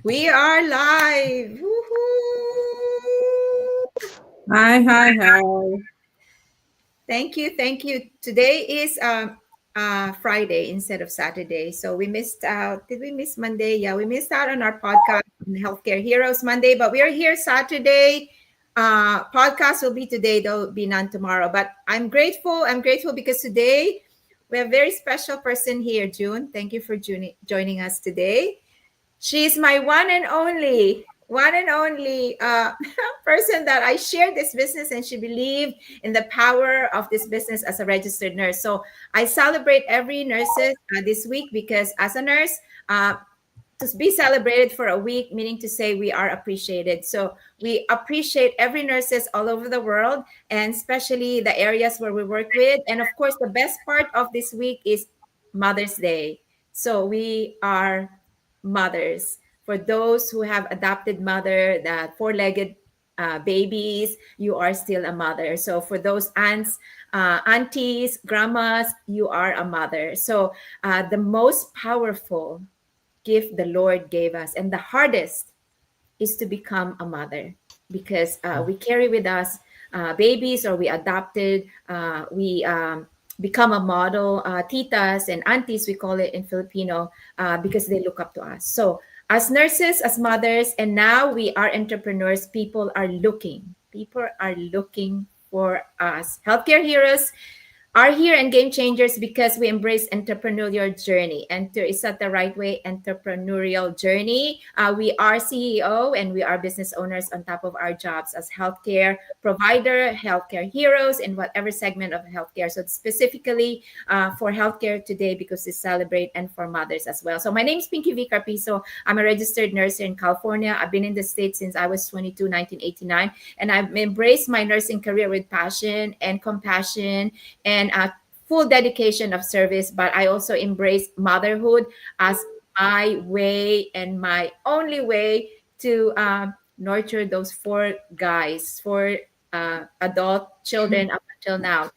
We are live. Woohoo! Hi, hi, hi. Thank you, thank you. Today is Friday instead of Saturday, so we missed out. Did we miss Monday? Yeah, we missed out on our podcast on Healthcare Heroes Monday, but we are here Saturday. Podcast will be today. There'll be none tomorrow. But I'm grateful. I'm grateful because today we have a very special person here, June. Thank you for joining us today. She's my one and only person that I shared this business, and she believed in the power of this business as a registered nurse. So I celebrate every nurses this week because as a nurse, to be celebrated for a week, meaning to say we are appreciated. So we appreciate every nurses all over the world, and especially the areas where we work with. And of course, the best part of this week is Mother's Day. So we are mothers. For those who have adopted mother, that four-legged babies, you are still a mother. So for those aunts, aunties, grandmas, you are a mother. So the most powerful gift the Lord gave us, and the hardest is to become a mother because we carry with us babies, or we adopted, we become a model, titas and aunties, we call it in Filipino, because they look up to us. So, as nurses, as mothers, and now we are entrepreneurs, people are looking for us. Healthcare heroes are here and game changers because we embrace entrepreneurial journey. Enter is that the right way? Entrepreneurial journey. We are CEO and we are business owners on top of our jobs as healthcare provider, healthcare heroes in whatever segment of healthcare. So specifically for healthcare today because we celebrate, and for mothers as well. So my name is Pinky V. Carpizo. I'm a registered nurse in California. I've been in the States since I was 22, 1989, and I've embraced my nursing career with passion and compassion and full dedication of service. But I also embrace motherhood as my way and my only way to nurture those four adult children up until now.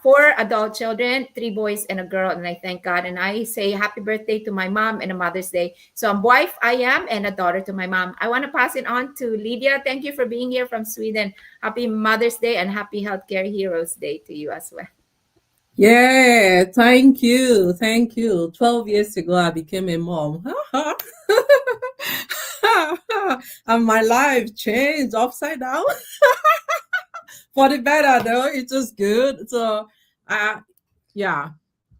Four adult children, three boys and a girl, and I thank God. And I say happy birthday to my mom and a Mother's Day. So I'm wife, I am, and a daughter to my mom. I want to pass it on to Lydia. Thank you for being here from Sweden. Happy Mother's Day and happy Healthcare Heroes Day to you as well. Yeah, thank you. Thank you. 12 years ago, I became a mom. And my life changed upside down for the better, though. It was good. So, uh, yeah,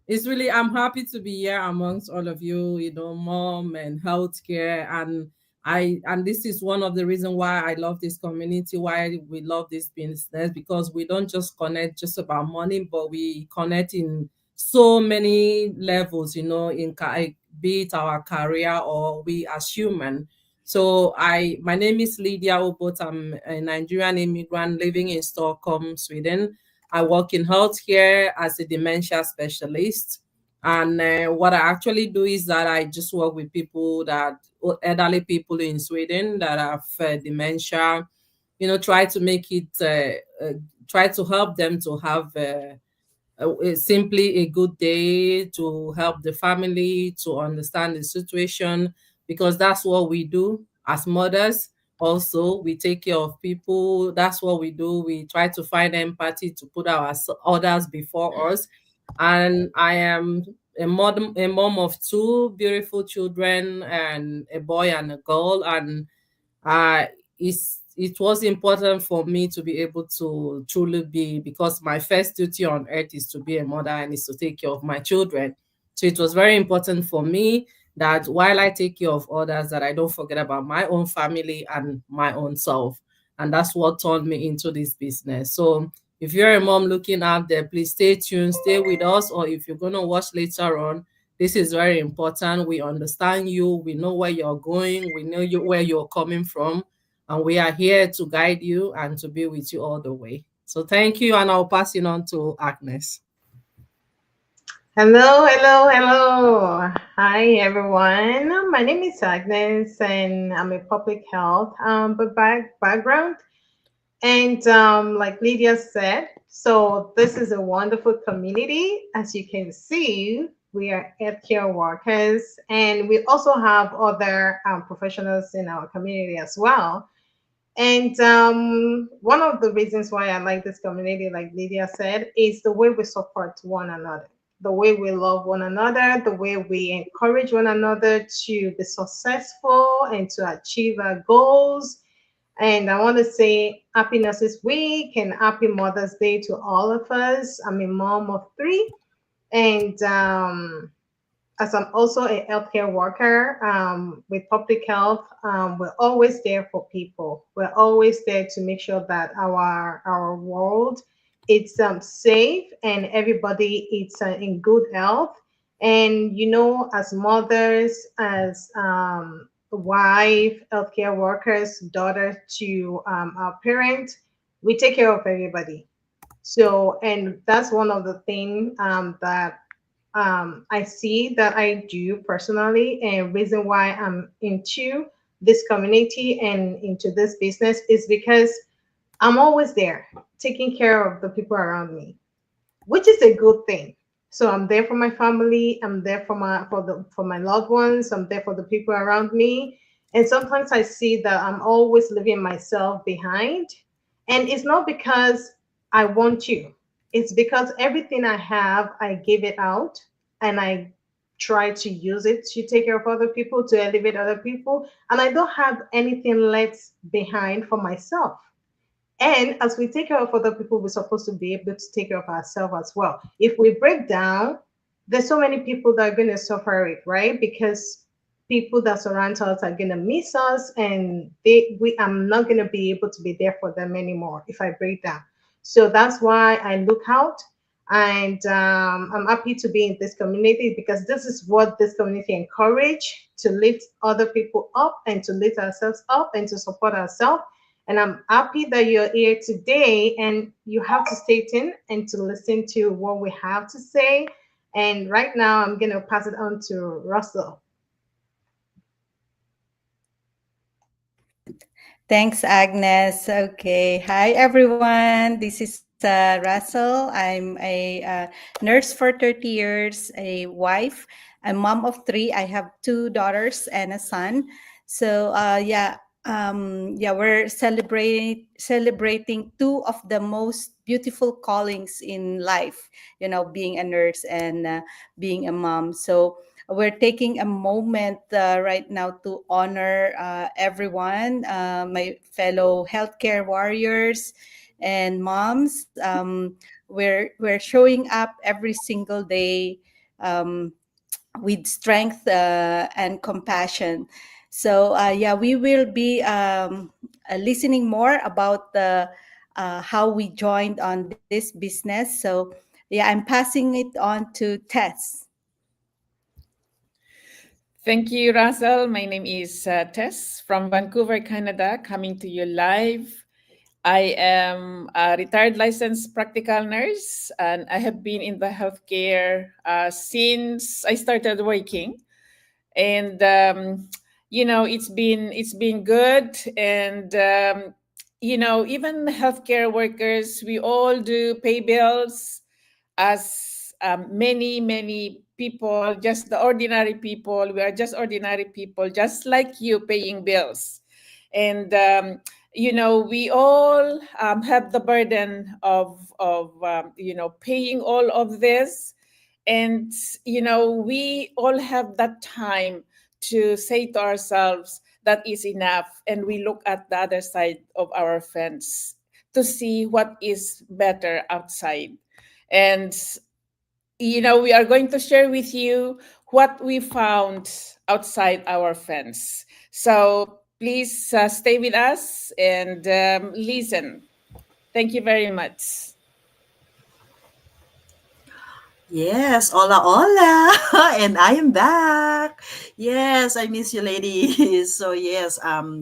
it's really, I'm happy to be here amongst all of you, mom and healthcare. And this is one of the reasons why I love this community, why we love this business, because we don't just connect just about money, but we connect in so many levels, be it our career or we as human. So my name is Lydia Obot. I'm a Nigerian immigrant living in Stockholm, Sweden. I work in healthcare as a dementia specialist. And what I actually do is that I just work with elderly people in Sweden that have dementia, try to make it, try to help them to have simply a good day, to help the family to understand the situation, because that's what we do as mothers. Also, we take care of people. That's what we do. We try to find empathy to put others before us. And I am a mom of two beautiful children, and a boy and a girl. And uh, it was important for me to be able to truly be, because my first duty on earth is to be a mother and is to take care of my children. So it was very important for me that while I take care of others, that I don't forget about my own family and my own self. And that's what turned me into this business. So if you're a mom looking out there, please stay tuned, stay with us. Or if you're going to watch later on, this is very important. We understand you. We know where you're going. We know where you're coming from. And we are here to guide you and to be with you all the way. So thank you. And I'll pass it on to Agnes. Hello, hello, hello. Hi, everyone. My name is Agnes, and I'm a public health background. And like Lydia said, so this is a wonderful community. As you can see, We are healthcare workers, and we also have other professionals in our community as well. And one of the reasons why I like this community, like Lydia said, is the way we support one another, the way we love one another, the way we encourage one another to be successful and to achieve our goals. And I want to say Happy Nurses Week and Happy Mother's Day to all of us. I'm a mom of three, and as I'm also a healthcare worker with public health, we're always there for people. We're always there to make sure that our world it's safe and everybody is in good health. And as mothers, as wife, healthcare workers, daughters to our parents, we take care of everybody. So, and that's one of the things that I see that I do personally, and reason why I'm into this community and into this business is because I'm always there taking care of the people around me, which is a good thing. So I'm there for my family, I'm there for my loved ones, I'm there for the people around me. And sometimes I see that I'm always leaving myself behind. And it's not because I want to. It's because everything I have, I give it out and I try to use it to take care of other people, to elevate other people, and I don't have anything left behind for myself. And as we take care of other people, we're supposed to be able to take care of ourselves as well. If we break down, there's so many people that are going to suffer it, right? Because people that surround us are going to miss us, and I'm not going to be able to be there for them anymore if I break down. So that's why I look out, and I'm happy to be in this community because this is what this community encourage to lift other people up and to lift ourselves up and to support ourselves. And I'm happy that you're here today and you have to stay tuned and to listen to what we have to say. And right now, I'm going to pass it on to Russell. Thanks, Agnes. Okay. Hi, everyone. This is Russell. I'm a nurse for 30 years, a wife, a mom of three. I have two daughters and a son. So, yeah, we're celebrating two of the most beautiful callings in life. Being a nurse and being a mom. So, we're taking a moment right now to honor everyone, my fellow healthcare warriors and moms. We're showing up every single day um, with strength and compassion. So yeah, we will be listening more about the how we joined on this business. So yeah, I'm passing it on to Tess. Thank you, Russell. My name is Tess from Vancouver, Canada, coming to you live. I am a retired licensed practical nurse, and I have been in the healthcare since I started working. And it's been good. And even healthcare workers, we all do pay bills as many people, just the ordinary people. We are just ordinary people, just like you, paying bills. And we all have the burden of paying all of this. And we all have that time to say to ourselves that is enough, and we look at the other side of our fence to see what is better outside. And we are going to share with you what we found outside our fence. So please stay with us and listen. Thank you very much. Yes, hola, hola, and I am back. Yes, I miss you, ladies. So yes,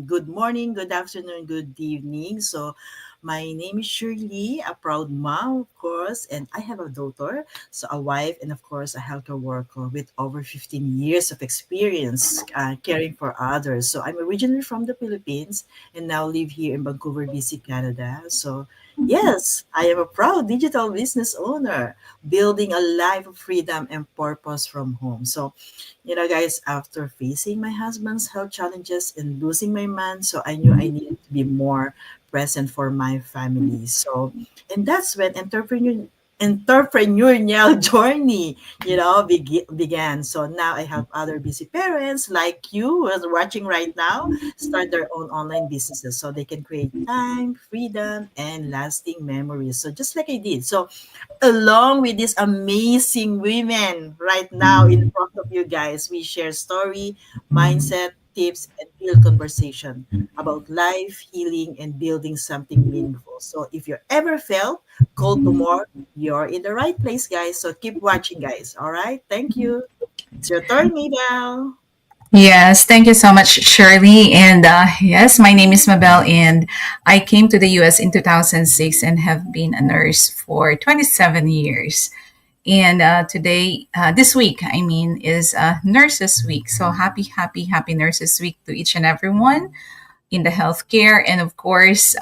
good morning, good afternoon, good evening. So My name is Shirley, a proud mom, of course, and I have a daughter, so a wife, and of course, a healthcare worker with over 15 years of experience caring for others. So I'm originally from the Philippines and now live here in Vancouver, BC, Canada. So yes, I am a proud digital business owner, building a life of freedom and purpose from home. So guys, after facing my husband's health challenges and losing my man, so I knew I needed to be more present for my family. So, and that's when entrepreneurial journey, began. So now I help other busy parents like you who are watching right now start their own online businesses so they can create time, freedom, and lasting memories. So just like I did. So along with these amazing women right now in front of you guys, we share story, mindset, tips, and real conversation about life, healing, and building something meaningful. So if you ever felt called to more, you're in the right place, guys. So keep watching, guys. All right. Thank you. It's your turn, Mabel. Yes, thank you so much, Shirley. And yes, my name is Mabel, and I came to the US in 2006 and have been a nurse for 27 years. And this week, I mean, is Nurses Week. So happy, happy, happy Nurses Week to each and everyone in the healthcare. And of course,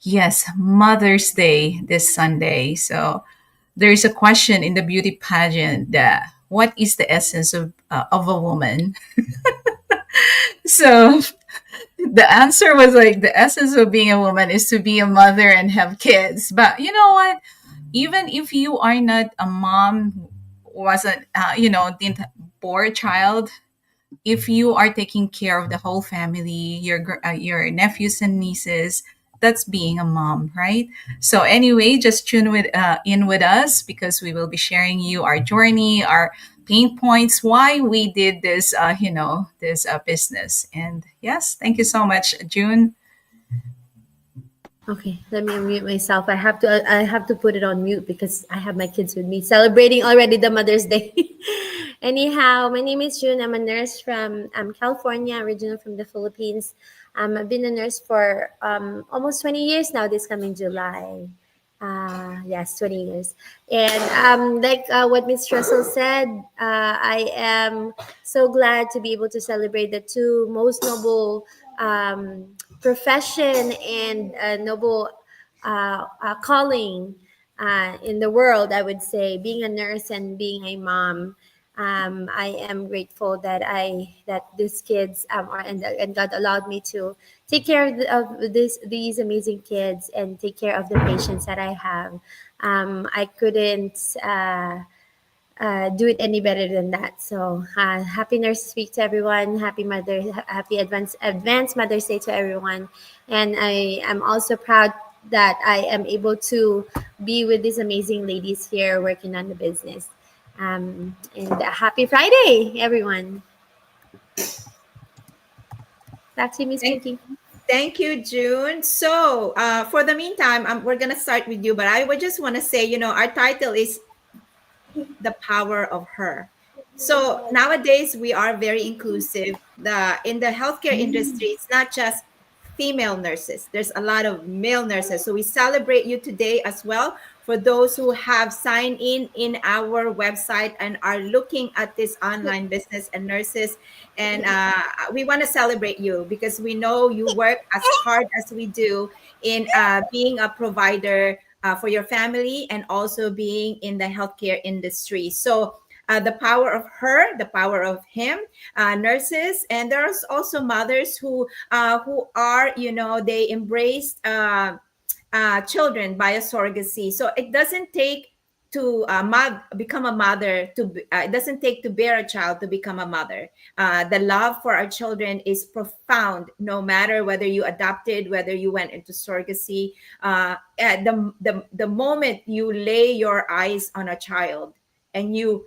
yes, Mother's Day this Sunday. So there is a question in the beauty pageant that what is the essence of a woman? So the answer was like the essence of being a woman is to be a mother and have kids. But you know what? Even if you are not a mom, wasn't didn't bore a child, if you are taking care of the whole family, your nephews and nieces, that's being a mom, right? So anyway, just tune in with us because we will be sharing you our journey, our pain points, why we did this, this business. And yes, thank you so much, June. Okay, let me unmute myself. I have to put it on mute because I have my kids with me celebrating already the Mother's Day. Anyhow, my name is June. I'm a nurse from California, originally from the Philippines. I've been a nurse for almost 20 years now. This coming July. Yes, 20 years. And like what Miss Russell said, I am so glad to be able to celebrate the two most noble profession and noble calling in the world, I would say, being a nurse and being a mom. I am grateful that these kids and God allowed me to take care of these amazing kids and take care of the patients that I have. I couldn't do it any better than that. So happy Nurses Week to everyone. Happy advanced Mother's Day to everyone. And I am also proud that I am able to be with these amazing ladies here working on the business. And happy Friday, everyone. Back to you, Miss Thank, Pinky. thank you, June. So, for the meantime, we're gonna start with you, but I would just want to say, our title is the power of her. So nowadays we are very inclusive. The in the healthcare industry, it's not just female nurses. There's a lot of male nurses. So we celebrate you today as well for those who have signed in our website and are looking at this online business and nurses. And we want to celebrate you because we know you work as hard as we do in being a provider for your family and also being in the healthcare industry. So the power of her, the power of him, nurses, and there's also mothers who are, they embraced children via surrogacy. So it doesn't take to become a mother it doesn't take to bear a child to become a mother. The love for our children is profound, no matter whether you adopted, whether you went into surrogacy. The moment you lay your eyes on a child and you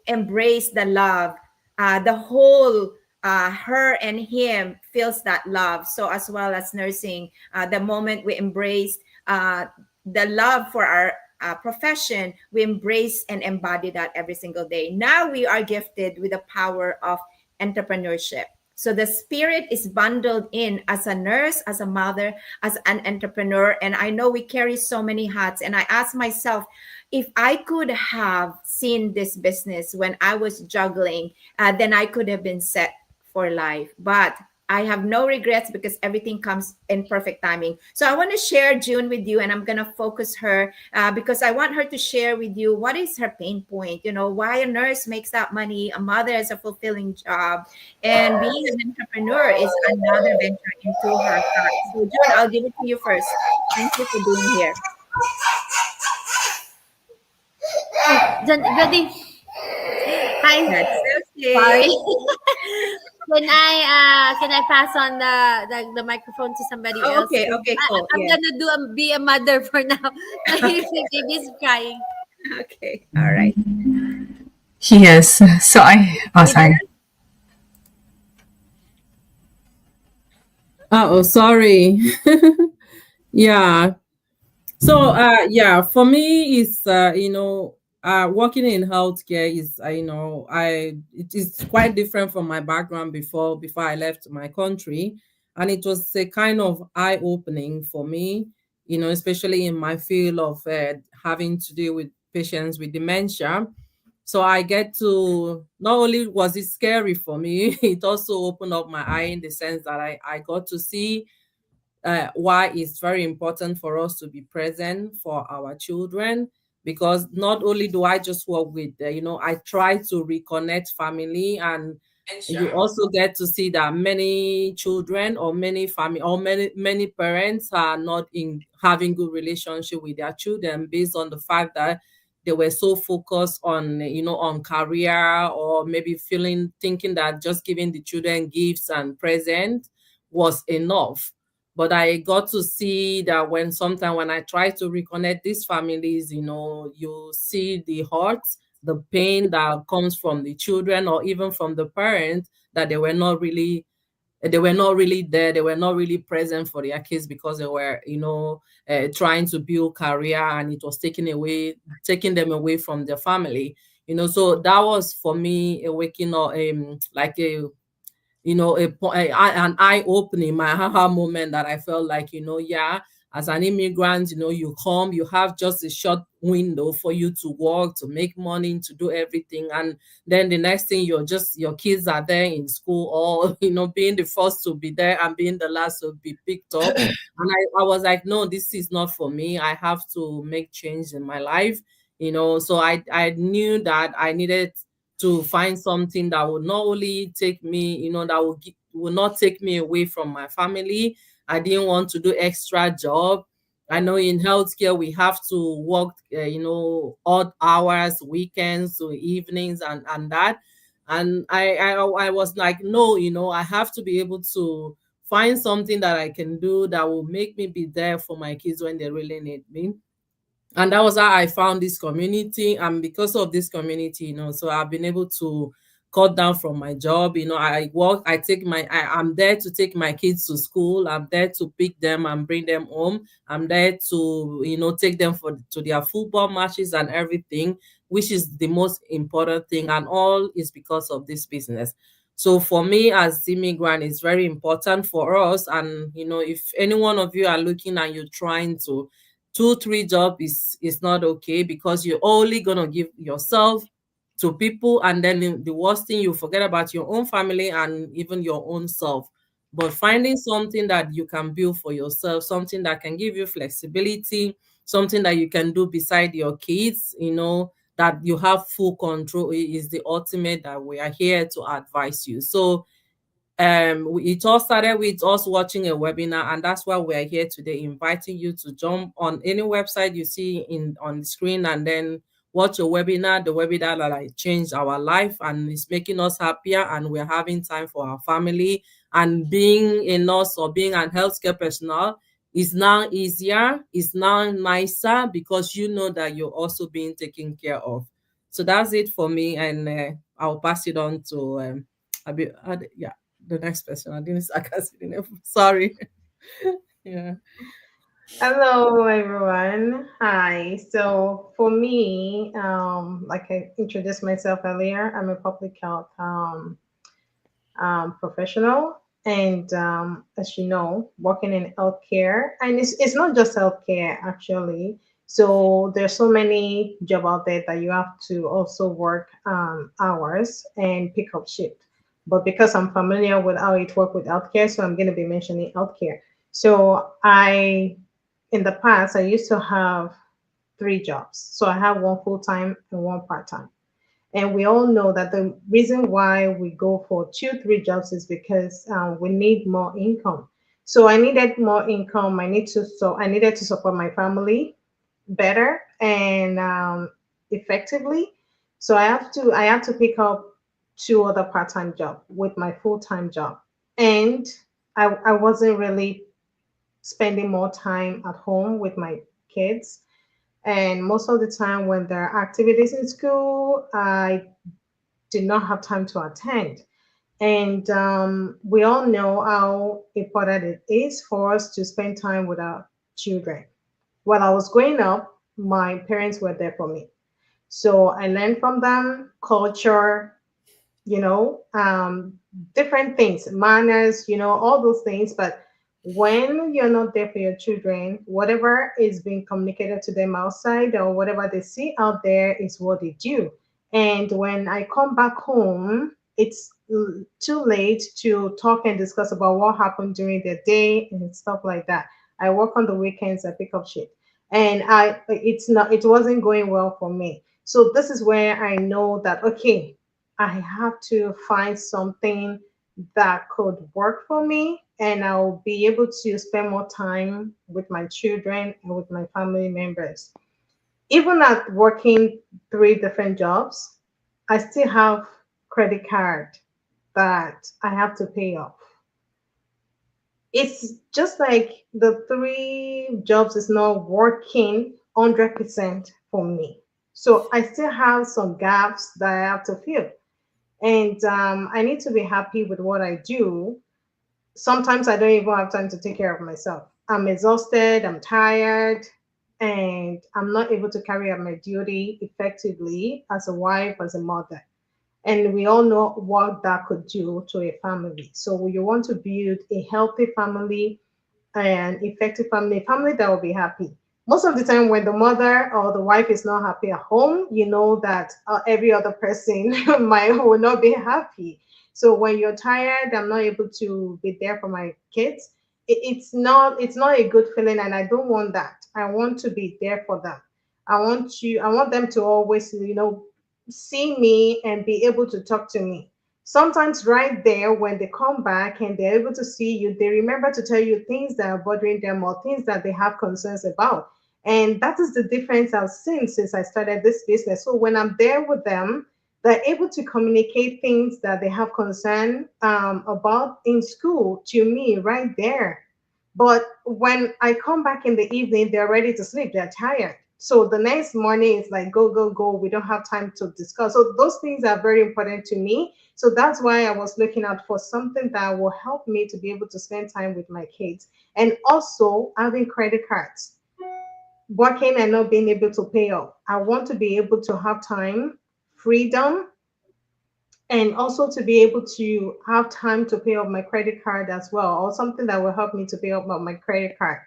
embrace the love, the whole her and him feels that love. So as well as nursing, the moment we embrace the love for our profession, we embrace and embody that every single day. Now we are gifted with the power of entrepreneurship. So the spirit is bundled in as a nurse, as a mother, as an entrepreneur. And I know we carry so many hats. And I ask myself, if I could have seen this business when I was juggling, then I could have been set for life. But I have no regrets because everything comes in perfect timing. So I want to share June with you, and I'm going to focus her because I want her to share with you what is her pain point. You know, why a nurse makes that money, a mother has a fulfilling job, and being an entrepreneur is another venture into her heart. So June, I'll give it to you first. Thank you for being here. Goody. Hi. That's okay. Sorry. Can I pass on the microphone to somebody Oh, else? okay, okay, cool. I'm Yeah. gonna be a mother for now. My baby's crying. Okay. All right. Yes. So oh, Are you there? sorry. Oh, sorry. Yeah. So, yeah, for me, it's working in healthcare is, it is quite different from my background before I left my country, and it was a kind of eye opening for me, especially in my field of having to deal with patients with dementia. So I get to not only was it scary for me, it also opened up my eye in the sense that I got to see why it's very important for us to be present for our children, because not only do I just work with I try to reconnect family, and you also get to see that many children or many family or many parents are not in having good relationship with their children based on the fact that they were so focused on on career, or maybe thinking that just giving the children gifts and presents was enough. But I got to see that when I try to reconnect these families, you see the hurt, the pain that comes from the children or even from the parents, that they were not really there, they were not really present for their kids because they were trying to build career, and it was taking them away from their family. So that was for me a waking up, like a an eye opening, my haha moment, that I felt like, yeah, as an immigrant, you come, you have just a short window for you to work, to make money, to do everything. And then the next thing, your kids are there in school, or, being the first to be there and being the last to be picked up. And I was like, no, this is not for me. I have to make change in my life. So I knew that I needed to find something that would not only take me, will not take me away from my family. I didn't want to do extra job. I know in healthcare we have to work, odd hours, weekends, or evenings, and that. And I was like, no, I have to be able to find something that I can do that will make me be there for my kids when they really need me. And that was how I found this community. And because of this community, so I've been able to cut down from my job. I'm there to take my kids to school. I'm there to pick them and bring them home. I'm there to, take them to their football matches and everything, which is the most important thing. And all is because of this business. So for me as immigrant, it's very important for us. And, if any one of you are looking and you're trying to 2 3 job is not okay, because you're only gonna give yourself to people, and then the worst thing, you forget about your own family and even your own self. But finding something that you can build for yourself, something that can give you flexibility, something that you can do beside your kids, that you have full control, is the ultimate that we are here to advise you. So it all started with us watching a webinar, and that's why we're here today, inviting you to jump on any website you see on the screen, and then watch a webinar, the webinar that like changed our life and is making us happier, and we're having time for our family. And being a nurse or being an healthcare personnel is now easier, is now nicer, because you know that you're also being taken care of. So that's it for me, and I'll pass it on to yeah, the next person. I didn't. I can't see the name. Sorry. Yeah. Hello, everyone. Hi. So for me, like I introduced myself earlier, I'm a public health professional. And as you know, working in healthcare, and it's not just healthcare actually. So there's so many job out there that you have to also work hours and pick up shift. But because I'm familiar with how it works with healthcare, so I'm going to be mentioning healthcare. So in the past, I used to have three jobs. So I have one full time and one part time. And we all know that the reason why we go for two, three jobs is because we need more income. So I needed more income. I needed to support my family better and effectively. So I have to pick up two other part-time job with my full-time job. And I wasn't really spending more time at home with my kids. And most of the time when there are activities in school, I did not have time to attend. And we all know how important it is for us to spend time with our children. While I was growing up, my parents were there for me. So I learned from them culture, you know, different things, manners, all those things. But when you're not there for your children, whatever is being communicated to them outside or whatever they see out there is what they do. And when I come back home, it's too late to talk and discuss about what happened during the day and stuff like that. I work on the weekends, I pick up shit. And it wasn't going well for me. So this is where I know that, okay, I have to find something that could work for me, and I'll be able to spend more time with my children and with my family members. Even at working three different jobs, I still have credit card that I have to pay off. It's just like the three jobs is not working 100% for me. So I still have some gaps that I have to fill. And I need to be happy with what I do. Sometimes I don't even have time to take care of myself. I'm exhausted, I'm tired, and I'm not able to carry out my duty effectively as a wife, as a mother. And we all know what that could do to a family. So you want to build a healthy family, an effective family, a family that will be happy. Most of the time, when the mother or the wife is not happy at home, you know that every other person might will not be happy. So when you're tired, I'm not able to be there for my kids. It's not a good feeling, and I don't want that. I want to be there for them. I want them to always, see me and be able to talk to me. Sometimes right there, when they come back and they're able to see you, they remember to tell you things that are bothering them or things that they have concerns about. And that is the difference I've seen since I started this business. So when I'm there with them, they're able to communicate things that they have concern about in school to me right there. But when I come back in the evening, they're ready to sleep, they're tired. So the next morning it's like, go, go, go. We don't have time to discuss. So those things are very important to me. So that's why I was looking out for something that will help me to be able to spend time with my kids. And also having credit cards, working and not being able to pay off. I want to be able to have time, freedom, and also to be able to have time to pay off my credit card as well, or something that will help me to pay off my credit card.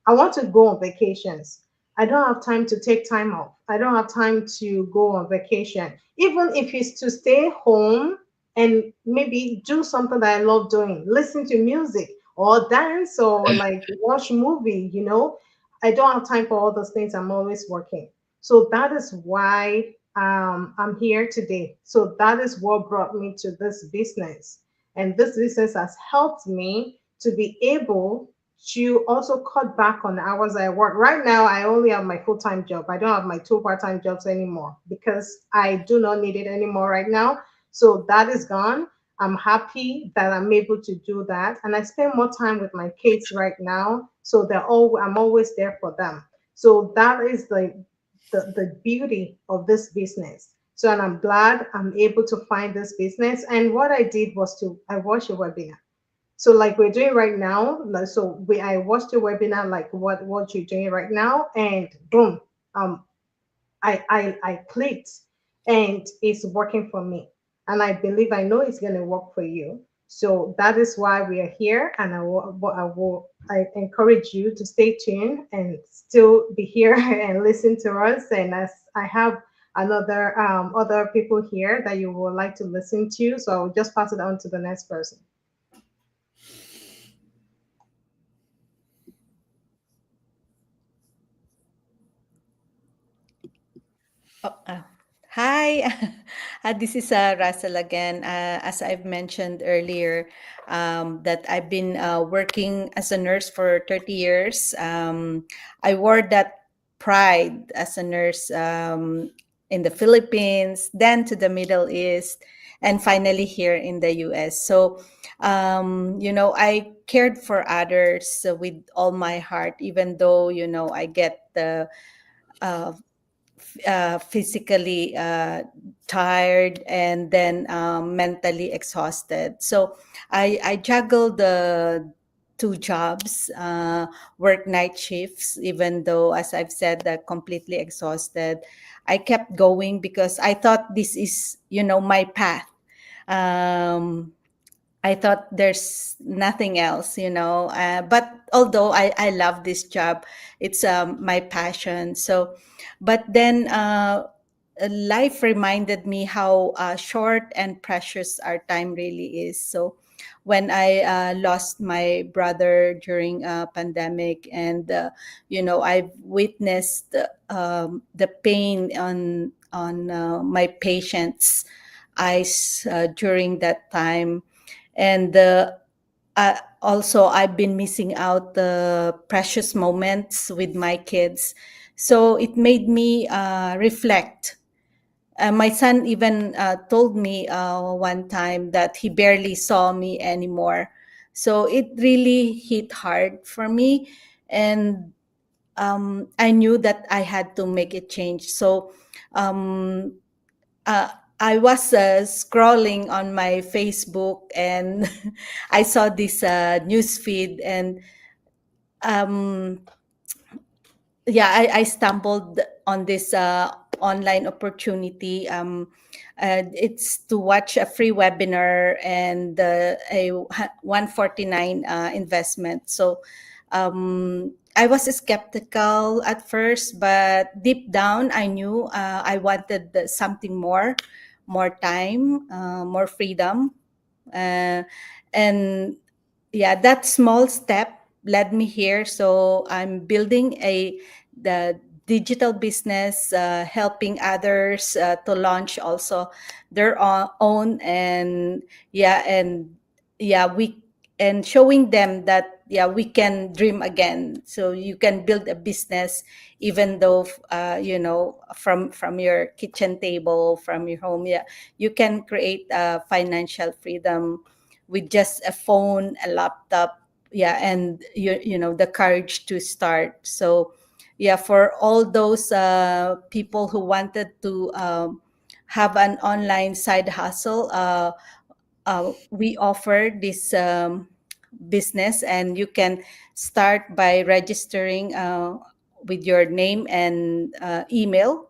I want to go on vacations. I don't have time to take time off. I don't have time to go on vacation. Even if it's to stay home and maybe do something that I love doing, listen to music or dance or like watch movie, I don't have time for all those things. I'm always working. So that is why I'm here today. So that is what brought me to this business. And this business has helped me to be able to also cut back on the hours I work. Right now, I only have my full time job. I don't have my two part time jobs anymore because I do not need it anymore right now. So that is gone. I'm happy that I'm able to do that. And I spend more time with my kids right now. So I'm always there for them. So that is the beauty of this business. So, and I'm glad I'm able to find this business. And what I did was I watched a webinar. So like we're doing right now, I watched a webinar like what you're doing right now, and boom, um, I clicked, and it's working for me, and I believe I know it's gonna work for you. So that is why we are here, and I encourage you to stay tuned and still be here and listen to us. And as I have another other people here that you would like to listen to, so I'll just pass it on to the next person. Oh, hi, this is Russell again. As I've mentioned earlier, that I've been working as a nurse for 30 years. I wore that pride as a nurse in the Philippines, then to the Middle East, and finally here in the US. So, I cared for others with all my heart, even though, I get the uh, physically tired and then mentally exhausted. So I juggle the two jobs, work night shifts, even though, as I've said, that completely exhausted. I kept going because I thought this is, my path. Um, I thought there's nothing else, but although I love this job, it's my passion. So, but then life reminded me how short and precious our time really is. So, when I lost my brother during a pandemic, and I've witnessed the pain on my patients' eyes during that time, and also I've been missing out the precious moments with my kids. So it made me reflect. My son even told me one time that he barely saw me anymore. So it really hit hard for me, and I knew that I had to make a change. So um, uh, I was scrolling on my Facebook, and I saw this news feed, and um, yeah, I stumbled on this online opportunity. It's to watch a free webinar and a 149 investment. So I was skeptical at first, but deep down I knew I wanted something more time, more freedom, uh, and yeah, that small step led me here. So I'm building the digital business, helping others to launch also their own, and yeah, we and showing them that we can dream again. So you can build a business even though from your kitchen table, from your home. Yeah, you can create financial freedom with just a phone, a laptop, yeah, and the courage to start. So yeah, for all those people who wanted to have an online side hustle, we offer this business, and you can start by registering with your name and email,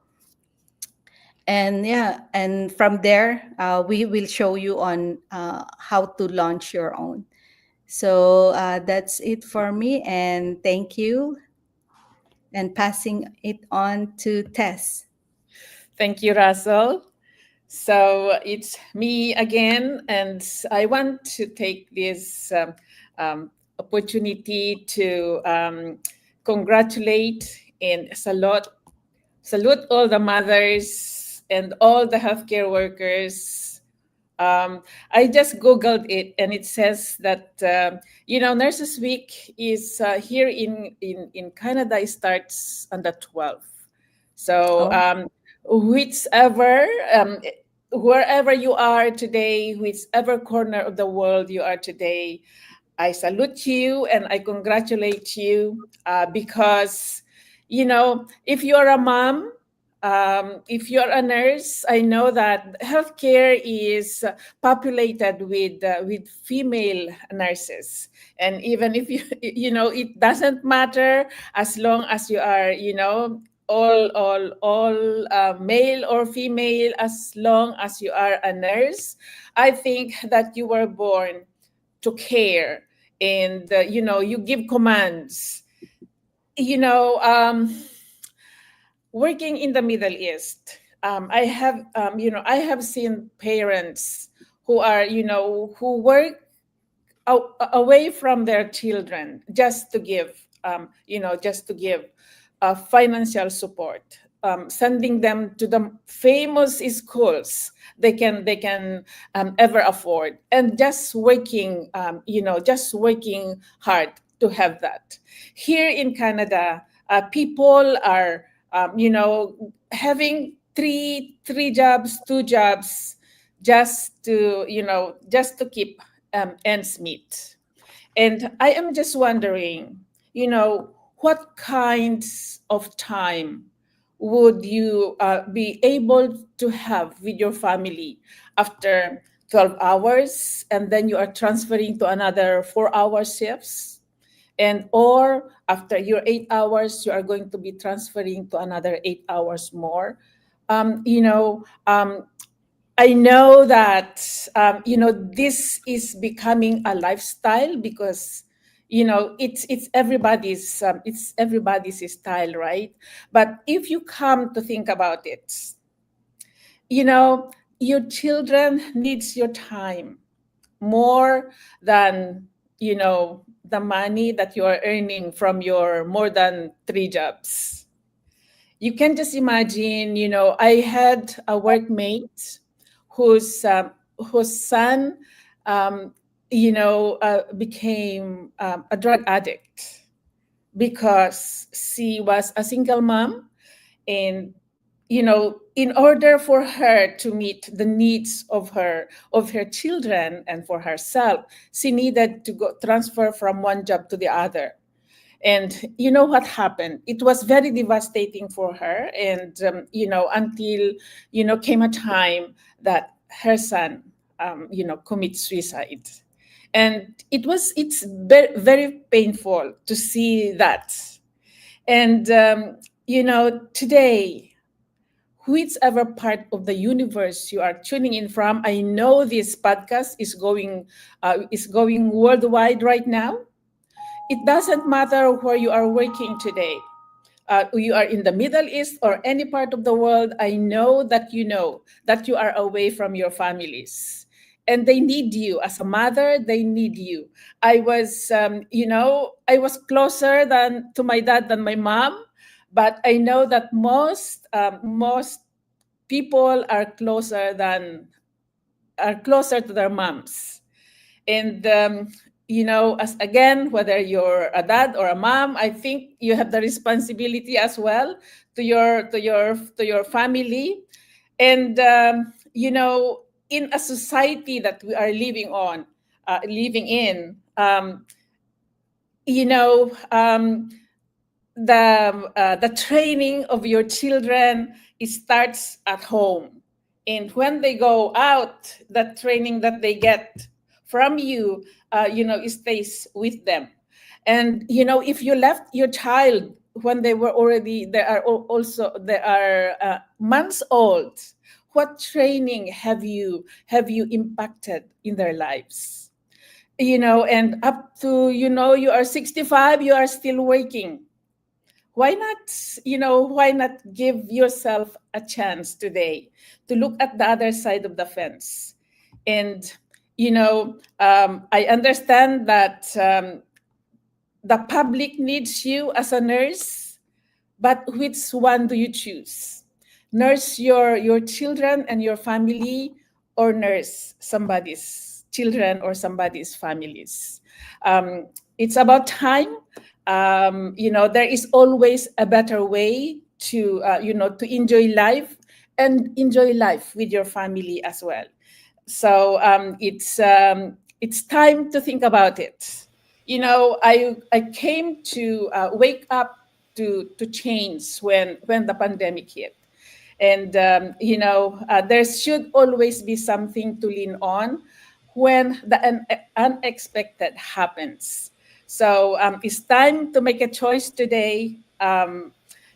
and yeah, and from there we will show you on how to launch your own. So that's it for me, and thank you, and passing it on to Tess. Thank you, Russell. So it's me again, and I want to take this opportunity to congratulate and salute all the mothers and all the healthcare workers. I just googled it, and it says that Nurses Week is here in Canada. It starts on the 12th. So Oh, whichever wherever you are today, whichever corner of the world you are today, I salute you and I congratulate you because, if you're a mom, if you're a nurse, I know that healthcare is populated with female nurses, and even if it doesn't matter as long as you are, all male or female, as long as you are a nurse. I think that you were born to care, and you give commands. you know um, Working in the Middle East, I have seen parents who are who work away from their children just to give financial support, sending them to the famous schools they can ever afford, and just working hard to have that. Here in Canada, people are having three jobs, two jobs, just to keep ends meet. And I am just wondering, what kinds of time would you be able to have with your family after 12 hours, and then you are transferring to another 4-hour shifts? And or after your 8 hours, you are going to be transferring to another 8 hours more. Um, you know, um, I know that this is becoming a lifestyle, because it's everybody's style, right? But if you come to think about it, you know your children needs your time more than the money that you are earning from your more than three jobs. You can just imagine, I had a workmate whose son, um, became a drug addict because she was a single mom, and in order for her to meet the needs of her children and for herself, she needed to go transfer from one job to the other. And you know what happened? It was very devastating for her. And, until, came a time that her son, commits suicide. And it's very, very painful to see that. And, today, whichever part of the universe you are tuning in from, I know this podcast is going worldwide right now. It doesn't matter where you are working today. You are in the Middle East or any part of the world. I know that you are away from your families, and they need you. As a mother, they need you. I was closer than to my dad than my mom, but I know that most people are closer to their moms. And as again, whether you're a dad or a mom, I think you have the responsibility as well to your family. And in a society that we are living in, you know the training of your children, it starts at home. And when they go out, that training that they get from you, it stays with them. And if you left your child when they are months old, what training have you impacted in their lives? And up to you are 65, you are still working. Why not give yourself a chance today to look at the other side of the fence? And I understand that the public needs you as a nurse, but which one do you choose? Nurse your children and your family, or nurse somebody's children or somebody's families? It's about time. There is always a better way to enjoy life, and enjoy life with your family as well. So it's time to think about it. I came to wake up to change when the pandemic hit. And there should always be something to lean on when the unexpected happens. So it's time to make a choice today.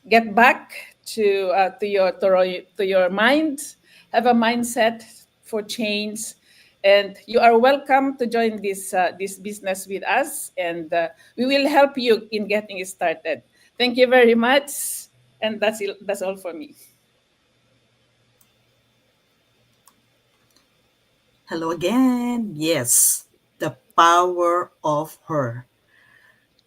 Get back to your mind, have a mindset for change, And you are welcome to join this business with us, and we will help you in getting it started. Thank you very much, and that's it, that's all for me. Hello again. Yes, the power of her,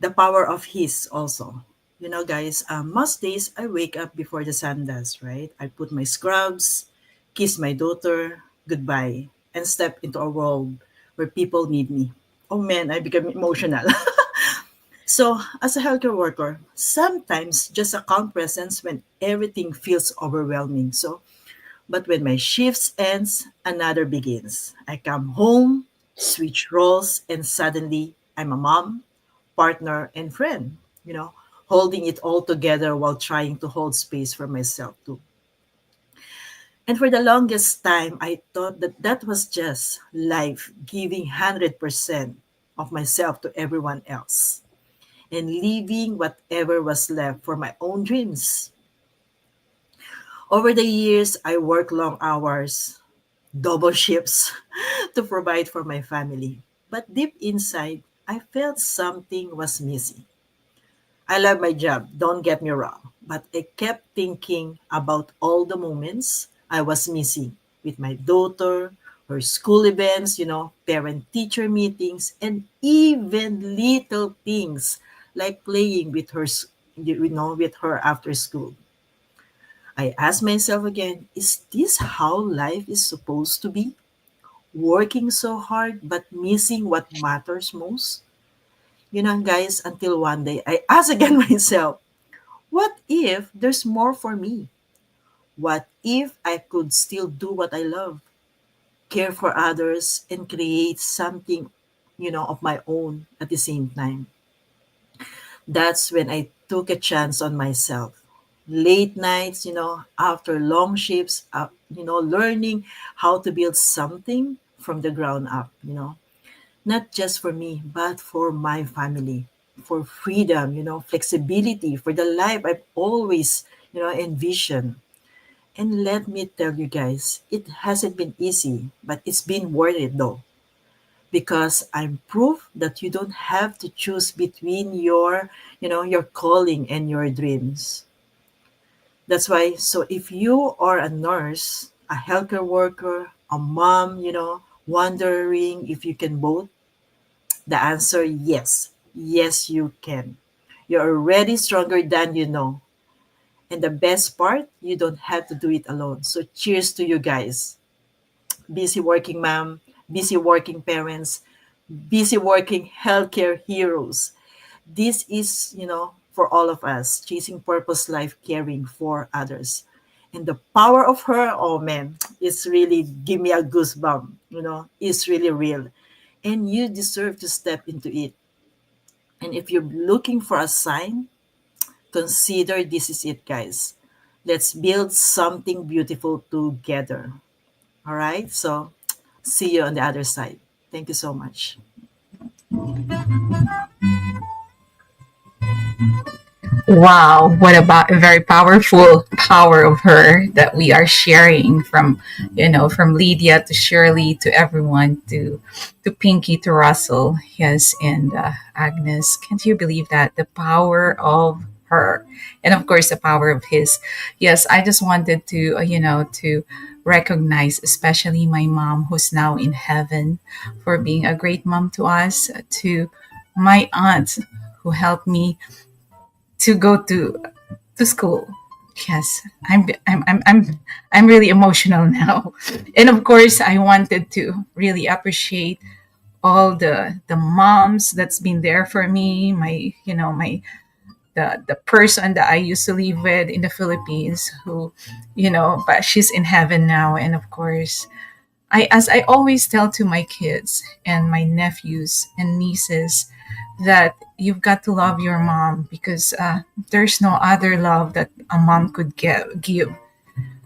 the power of his also. You know, guys, most days I wake up before the sun does, right? I put my scrubs, kiss my daughter, goodbye, and step into a world where people need me. Oh man, I become emotional. So, as a healthcare worker, sometimes just a calm presence when everything feels overwhelming. So, but when my shifts ends, another begins. I come home, switch roles, and suddenly I'm a mom, partner, and friend, you know, holding it all together while trying to hold space for myself too. And for the longest time, I thought that that was just life, giving 100% of myself to everyone else and leaving whatever was left for my own dreams. Over the years, I worked long hours, double shifts to provide for my family. But deep inside, I felt something was missing. I love my job, don't get me wrong, but I kept thinking about all the moments I was missing with my daughter, her school events, parent teacher meetings, and even little things like playing with her, with her after school. I asked myself again, is this how life is supposed to be? Working so hard but missing what matters most? Guys, until one day I asked again myself, what if there's more for me? What if I could still do what I love, care for others, and create something, of my own at the same time? That's when I took a chance on myself. Late nights, after long shifts, learning how to build something from the ground up, not just for me, but for my family, for freedom, flexibility, for the life I've always, envisioned. And let me tell you guys, it hasn't been easy, but it's been worth it though, because I'm proof that you don't have to choose between your calling and your dreams. That's why, so if you are a nurse, a healthcare worker, a mom, wondering if you can both, the answer yes. Yes, you can. You're already stronger than you know. And the best part, you don't have to do it alone. So cheers to you guys. Busy working mom, busy working parents, busy working healthcare heroes. This is, for all of us, chasing purpose life, caring for others. And the power of her, oh man, it's really give me a goosebump, it's really real. And you deserve to step into it. And if you're looking for a sign, consider this is it, guys. Let's build something beautiful together. All right? So, see you on the other side. Thank you so much. Wow, what about a very powerful power of her that we are sharing from, from Lydia to Shirley to everyone to Pinky to Russell, yes, and Agnes. Can't you believe that the power of her, and of course the power of his? Yes, I just wanted to, to recognize especially my mom who's now in heaven for being a great mom to us, to my aunt who helped me to go to school. Yes, I'm really emotional now, and of course, I wanted to really appreciate all the moms that's been there for me. My my the person that I used to live with in the Philippines, who but she's in heaven now, and of course, as I always tell to my kids and my nephews and nieces, that you've got to love your mom because there's no other love that a mom could give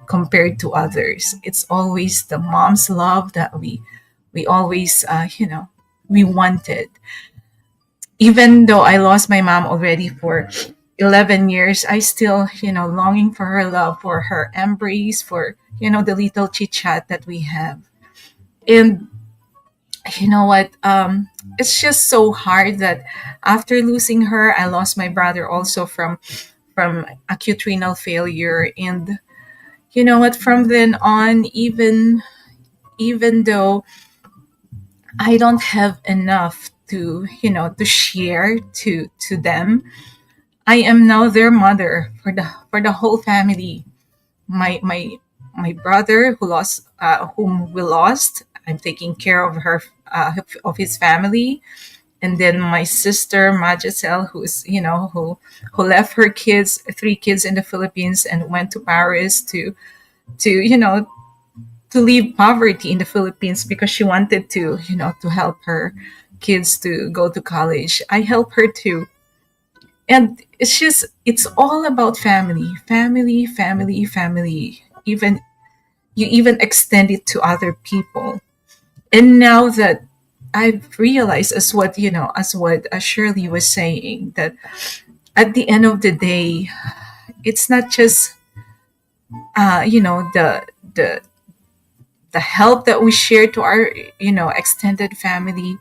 compared to others. It's always the mom's love that we always we wanted. Even though I lost my mom already for 11 years, I still longing for her love, for her embrace, for the little chit chat that we have. And you know what, it's just so hard that after losing her, I lost my brother also from acute renal failure. And you know what, from then on, even though I don't have enough to, to share to them, I am now their mother for the whole family. My my my brother whom we lost, I'm taking care of her, of his family. And then my sister Majicel, who left her kids, three kids in the Philippines, and went to Paris to you know to leave poverty in the Philippines because she wanted to help her kids to go to college. I help her too. And it's all about family, family, family, family. Even you even extend it to other people. And now that I've realized, as what Shirley was saying, that at the end of the day, it's not just the the help that we share to our extended family,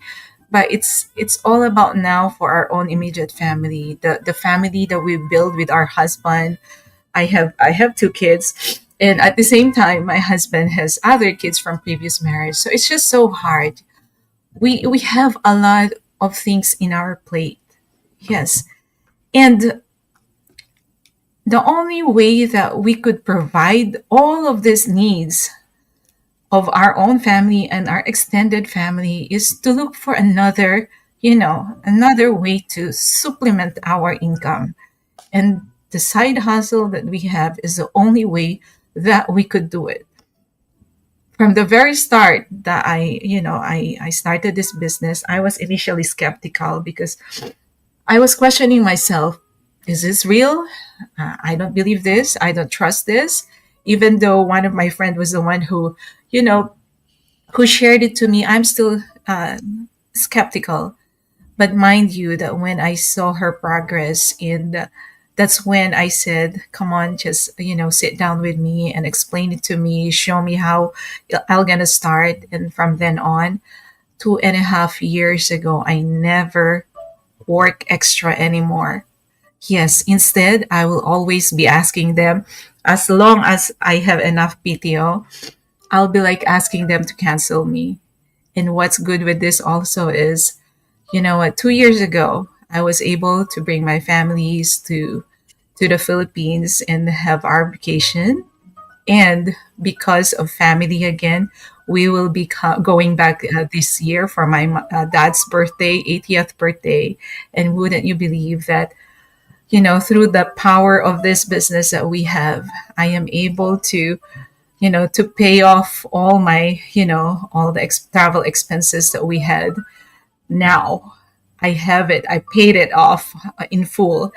but it's all about now for our own immediate family, the family that we build with our husband. I have two kids, and at the same time my husband has other kids from previous marriage, so it's just so hard. We have a lot of things in our plate. Yes. And the only way that we could provide all of these needs of our own family and our extended family is to look for another way to supplement our income. And the side hustle that we have is the only way that we could do it. From the very start that I started this business, I was initially skeptical because I was questioning myself, is this real? I don't believe this. I don't trust this. Even though one of my friend was the one you know, who shared it to me, I'm still skeptical. But mind you, that when I saw her progress, and that's when I said, "Come on, just sit down with me and explain it to me. Show me how I'm gonna start." And from then on, 2.5 years ago, I never work extra anymore. Yes, instead, I will always be asking them, as long as I have enough PTO, I'll be like asking them to cancel me. And what's good with this also is, you know what, 2 years ago, I was able to bring my families to the Philippines and have our vacation. And because of family again, we will be going back this year for my dad's birthday, 80th birthday. And wouldn't you believe that, through the power of this business that we have, I am able to pay off all my, all the travel expenses that we had. Now I have it. I paid it off in full.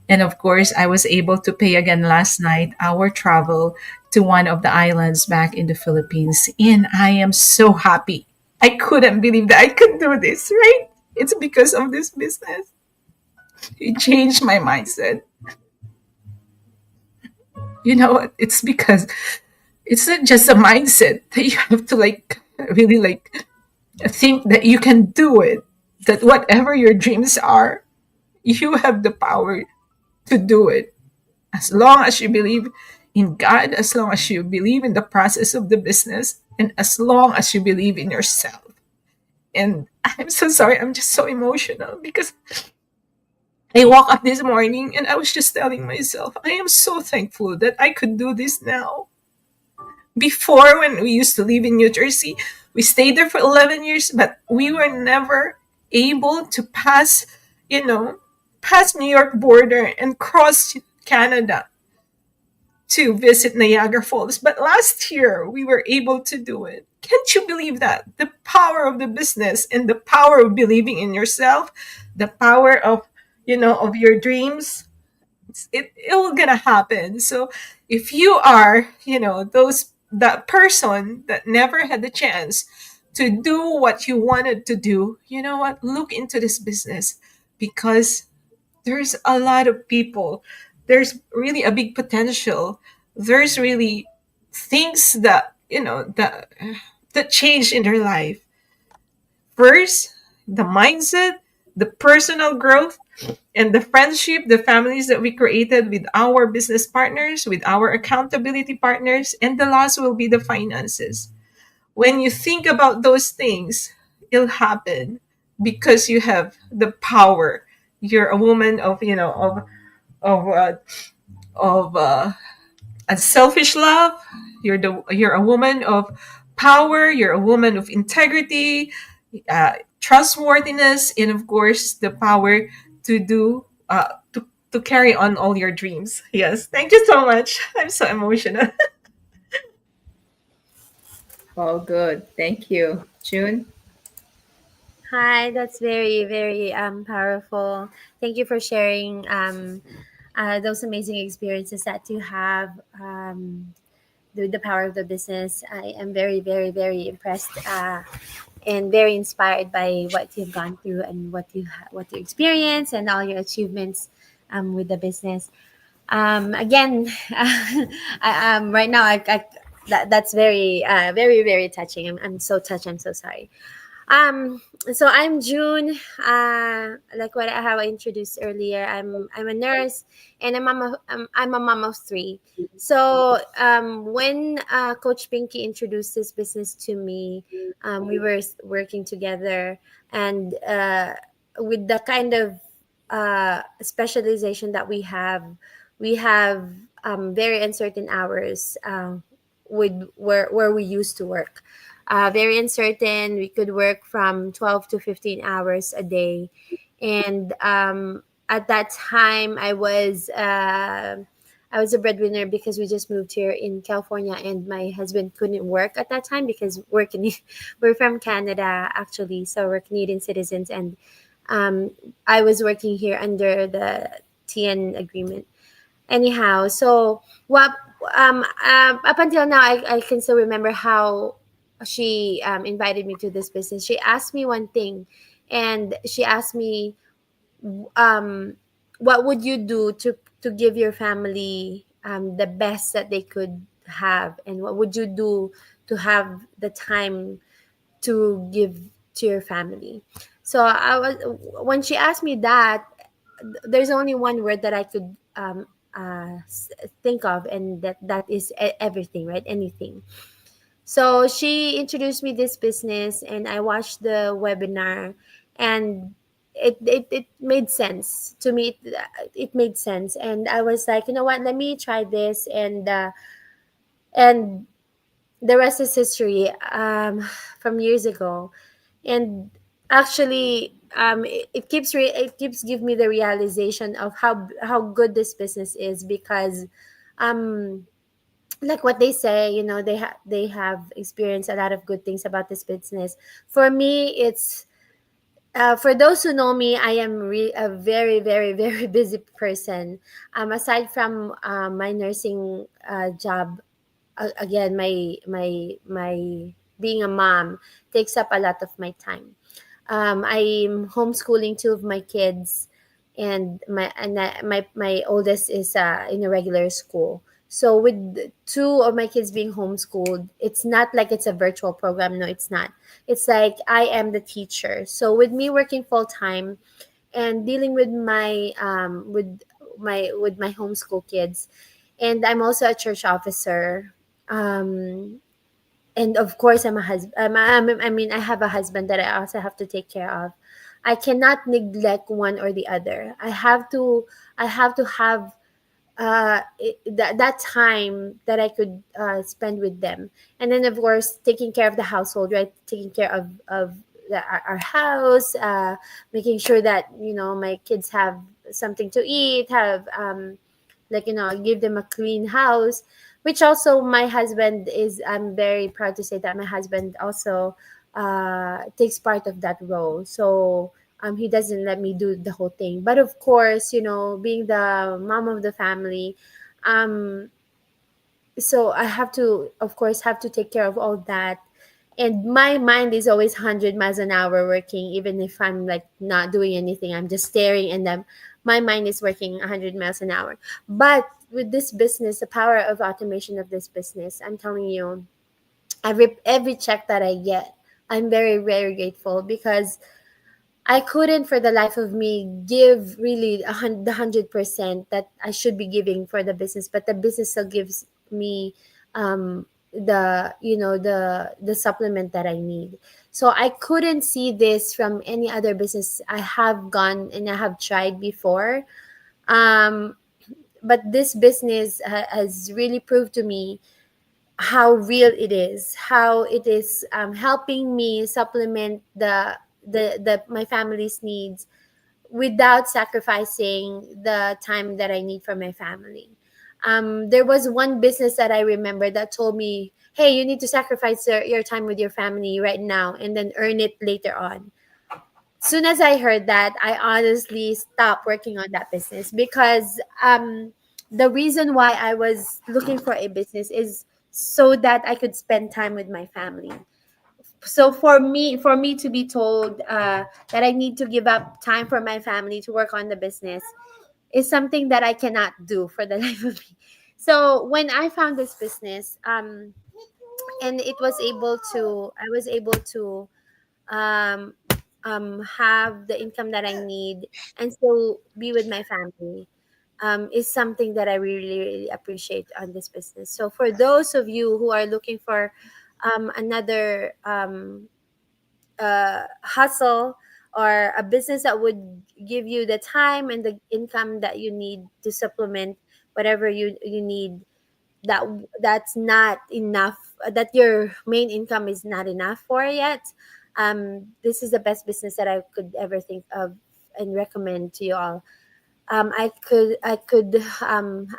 And of course, I was able to pay again last night our travel to one of the islands back in the Philippines. And I am so happy. I couldn't believe that I could do this, right? It's because of this business. It changed my mindset. You know what? It's because it's not just a mindset that you have to really think that you can do it, that whatever your dreams are, you have the power to do it. As long as you believe in God, as long as you believe in the process of the business, and as long as you believe in yourself. And I'm so sorry, I'm just so emotional because I woke up this morning and I was just telling myself, I am so thankful that I could do this now. Before, when we used to live in New Jersey, we stayed there for 11 years, but we were never able to pass New York border and cross Canada to visit Niagara Falls. But last year, we were able to do it. Can't you believe that? The power of the business and the power of believing in yourself, the power of your dreams, it will gonna happen. So if you are that person that never had the chance to do what you wanted to do, you know what, look into this business, because there's a lot of people, there's really a big potential, there's really things that that change in their life. First, the mindset, the personal growth, and the friendship, the families that we created with our business partners, with our accountability partners, and the last will be the finances. When you think about those things, it'll happen because you have the power. You're a woman of, of uh, of unselfish love. You're a woman of power. You're a woman of integrity, trustworthiness, and of course the power to do to carry on all your dreams. Yes, thank you so much. I'm so emotional. All good. Thank you. June? Hi, that's very, very powerful. Thank you for sharing those amazing experiences that you have with the power of the business. I am very, very, very impressed and very inspired by what you've gone through and what you experienced and all your achievements with the business. Again, right now, that's very, very, very touching. I'm so touched. I'm so sorry. Um, so I'm June. Like what I have introduced earlier, I'm a nurse and I'm a mom of three. So when Coach Pinky introduced this business to me, we were working together, and with the kind of specialization that we have very uncertain hours with where we used to work. Very uncertain. We could work from 12 to 15 hours a day. And at that time, I was a breadwinner because we just moved here in California, and my husband couldn't work at that time because we're from Canada actually, so we're Canadian citizens, and I was working here under the TN agreement. Anyhow, so what up until now, I can still remember how she invited me to this business. She asked me one thing, and she asked me, um, what would you do to give your family the best that they could have, and what would you do to have the time to give to your family? So I was when she asked me that, there's only one word that I could think of, and that is everything, right? Anything. So she introduced me this business, and I watched the webinar, and it made sense to me. It made sense, and I was like, you know what? Let me try this, and the rest is history. From years ago, and actually, it keeps give me the realization of how good this business is, because um like what they say, they have experienced a lot of good things about this business. For me, it's for those who know me, I am a very, very, very busy person. Aside from my nursing job, again, my being a mom takes up a lot of my time. I'm homeschooling two of my kids, and my oldest is in a regular school. So with two of my kids being homeschooled, it's not like it's a virtual program. No, it's not. It's like I am the teacher. So with me working full time and dealing with my homeschool kids, and I'm also a church officer. Um, and of course I'm a husband. I mean, I have a husband that I also have to take care of. I cannot neglect one or the other. I have to have that time that I could spend with them, and then of course taking care of the household, right? Taking care of our house, making sure that my kids have something to eat, have like give them a clean house, which also my husband is. I'm very proud to say that my husband also takes part of that role. So he doesn't let me do the whole thing, but of course, being the mom of the family, um so I have to, of course, have to take care of all that. And my mind is always 100 miles an hour working, even if I'm like not doing anything. I'm just staring, and then my mind is working 100 miles an hour. But with this business, the power of automation of this business, I'm telling you, every check that I get I'm very, very grateful because I couldn't for the life of me give really the 100% that I should be giving for the business, but the business still gives me the the supplement that I need. So I couldn't see this from any other business I have gone and I have tried before. Um, but this business has really proved to me how real it is, how it is helping me supplement the my family's needs without sacrificing the time that I need for my family. There was one business that I remember that told me, "Hey, you need to sacrifice your time with your family right now and then earn it later on." Soon as I heard that, I honestly stopped working on that business because the reason why I was looking for a business is so that I could spend time with my family. So for me to be told that I need to give up time for my family to work on the business is something that I cannot do for the life of me. So when I found this business, and I was able to um, have the income that I need and still be with my family, is something that I really, really appreciate on this business. So for those of you who are looking for another hustle or a business that would give you the time and the income that you need to supplement whatever you need, that's not enough, that your main income is not enough for yet, this is the best business that I could ever think of and recommend to you all. I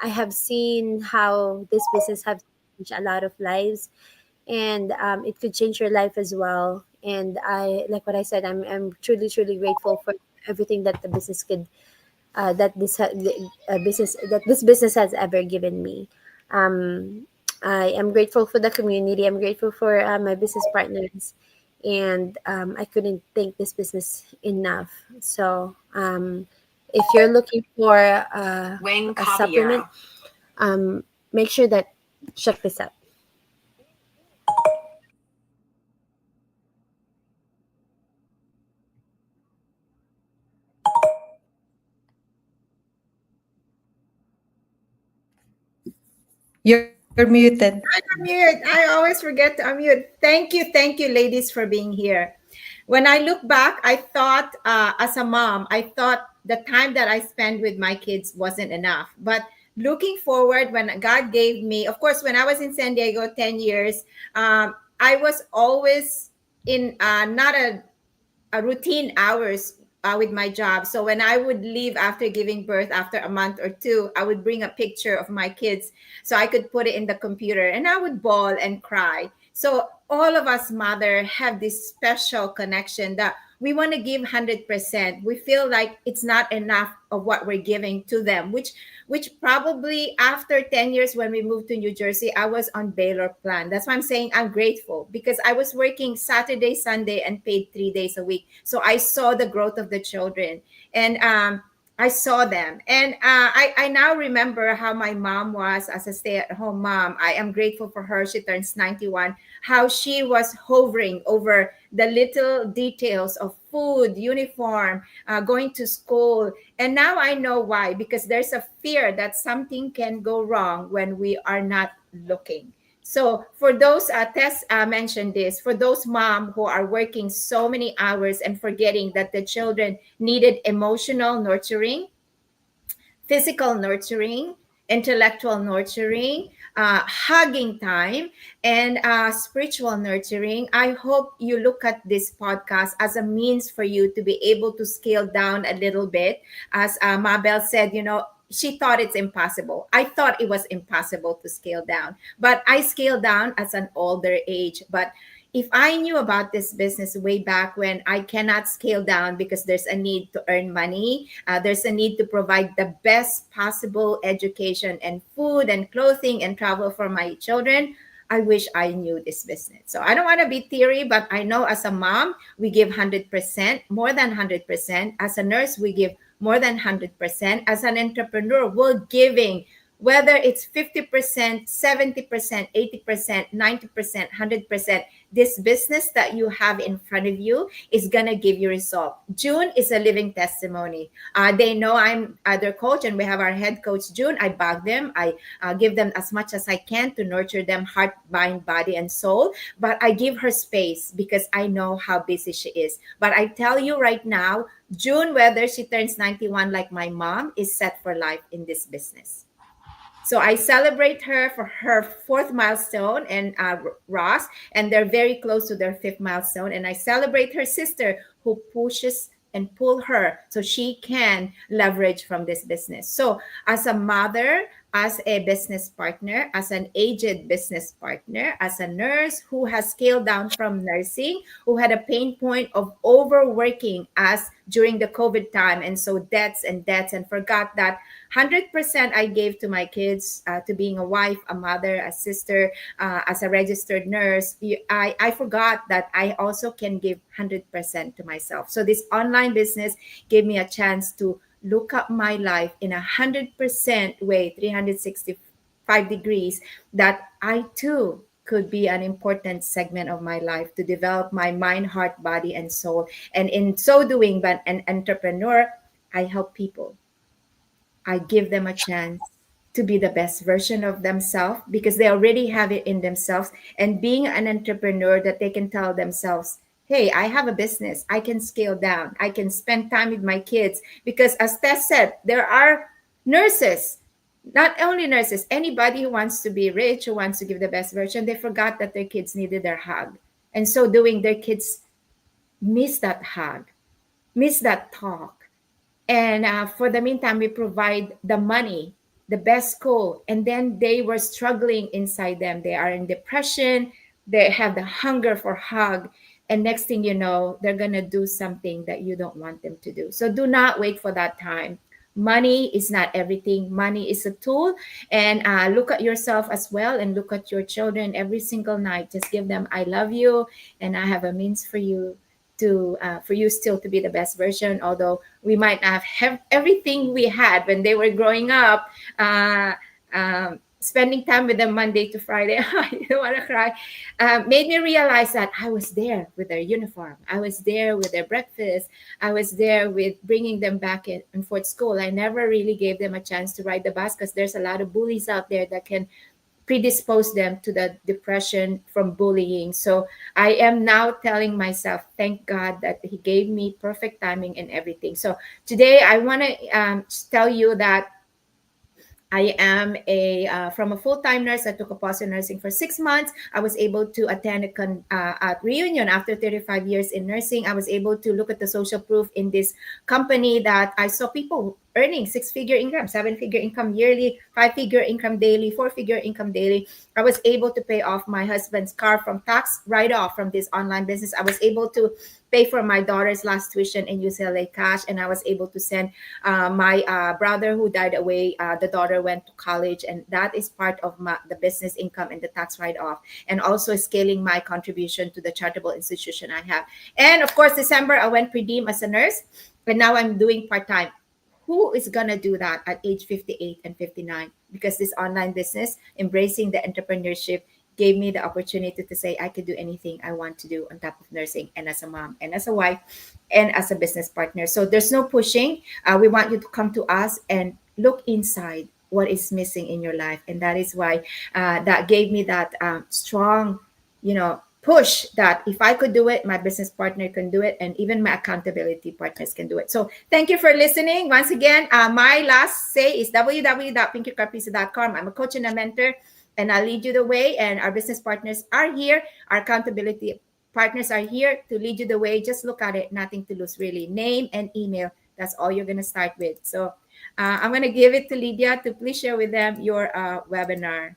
have seen how this business have changed a lot of lives, and it could change your life as well. And I, like what I said, I'm truly, truly grateful for everything that the business could business that this business has ever given me. Um, I am grateful for the community. I'm grateful for my business partners, and I couldn't thank this business enough. So if you're looking for a supplement, um, make sure that check this out. You're muted. Unmute. I always forget to unmute. Thank you, ladies, for being here. When I look back, I thought, as a mom, I thought the time that I spent with my kids wasn't enough. But looking forward, when God gave me, of course, when I was in San Diego 10 years, I was always in not a routine hours with my job. So when I would leave after giving birth, after a month or two, I would bring a picture of my kids so I could put it in the computer, and I would bawl and cry. So all of us mother have this special connection that we want to give 100%. We feel like it's not enough of what we're giving to them, which probably after 10 years when we moved to New Jersey, I was on Baylor plan. That's why I'm saying I'm grateful, because I was working Saturday, Sunday, and paid 3 days a week. So I saw the growth of the children, and I saw them. And I now remember how my mom was as a stay-at-home mom. I am grateful for her. She turns 91. How she was hovering over the little details of food, uniform, going to school. And now I know why, because there's a fear that something can go wrong when we are not looking. So for those, Tess mentioned this, for those mom who are working so many hours and forgetting that the children needed emotional nurturing, physical nurturing, intellectual nurturing, hugging time, and spiritual nurturing. I hope you look at this podcast as a means for you to be able to scale down a little bit. As Mabel said, she thought it's impossible. I thought it was impossible to scale down, but I scaled down as an older age. But if I knew about this business way back when, I cannot scale down because there's a need to earn money. There's a need to provide the best possible education and food and clothing and travel for my children. I wish I knew this business. So I don't want to be theory, but I know as a mom, we give 100%, more than 100%. As a nurse, we give more than 100%. As an entrepreneur, we're giving whether it's 50%, 70%, 80%, 90%, 100%, this business that you have in front of you is going to give you result. June is a living testimony. They know I'm their coach, and we have our head coach, June. I bug them. I give them as much as I can to nurture them, heart, mind, body, and soul. But I give her space because I know how busy she is. But I tell you right now, June, whether she turns 91 like my mom, is set for life in this business. So I celebrate her for her fourth milestone, and Ross, and they're very close to their fifth milestone. And I celebrate her sister who pushes and pull her so she can leverage from this business. So as a mother, as a business partner, as an aged business partner, as a nurse who has scaled down from nursing, who had a pain point of overworking us during the COVID time, and so debts and debts, and forgot that 100% I gave to my kids, to being a wife, a mother, a sister, as a registered nurse. I forgot that I also can give 100% to myself. So this online business gave me a chance to look up my life in 100% way, 365 degrees, that I too could be an important segment of my life to develop my mind, heart, body, and soul. And in so doing, but an entrepreneur, I help people. I give them a chance to be the best version of themselves because they already have it in themselves. And being an entrepreneur, that they can tell themselves, hey, I have a business. I can scale down. I can spend time with my kids. Because as Tess said, there are nurses, not only nurses, anybody who wants to be rich, who wants to give the best version, they forgot that their kids needed their hug. And so doing, their kids miss that hug, miss that talk. And for the meantime, we provide the money, the best school. And then they were struggling inside them. They are in depression. They have the hunger for hug. And next thing you know, they're going to do something that you don't want them to do. So do not wait for that time. Money is not everything. Money is a tool. And look at yourself as well, and look at your children every single night. Just give them, I love you, and I have a means for you to for you still to be the best version, although we might not have everything we had when they were growing up. Spending time with them Monday to Friday, I don't want to cry, made me realize that I was there with their uniform, I was there with their breakfast, I was there with bringing them back in Fort School. I never really gave them a chance to ride the bus because there's a lot of bullies out there that can predispose them to the depression from bullying. So I am now telling myself, thank God that He gave me perfect timing and everything. So today I want to tell you that I am from a full-time nurse. I took a pause in nursing for 6 months. I was able to attend a reunion after 35 years in nursing. I was able to look at the social proof in this company that I saw people earning six-figure income, seven-figure income yearly, five-figure income daily, four-figure income daily. I was able to pay off my husband's car from tax write-off from this online business. I was able to pay for my daughter's last tuition in UCLA cash, and I was able to send my brother who died away. The daughter went to college, and that is part of the business income and the tax write-off, and also scaling my contribution to the charitable institution I have. And of course, December I went pre-deem as a nurse, and now I'm doing part-time. Who is going to do that at age 58 and 59? Because this online business, embracing the entrepreneurship, gave me the opportunity to say I could do anything I want to do on top of nursing, and as a mom, and as a wife, and as a business partner. So there's no pushing. We want you to come to us and look inside what is missing in your life. And that is why that gave me that strong, push that if I could do it, my business partner can do it, and even my accountability partners can do it. So thank you for listening. Once again, my last say is www.pinkycarpisa.com. I'm a coach and a mentor, and I'll lead you the way. And our business partners are here. Our accountability partners are here to lead you the way. Just look at it. Nothing to lose, really. Name and email. That's all you're going to start with. So I'm going to give it to Lydia to please share with them your webinar.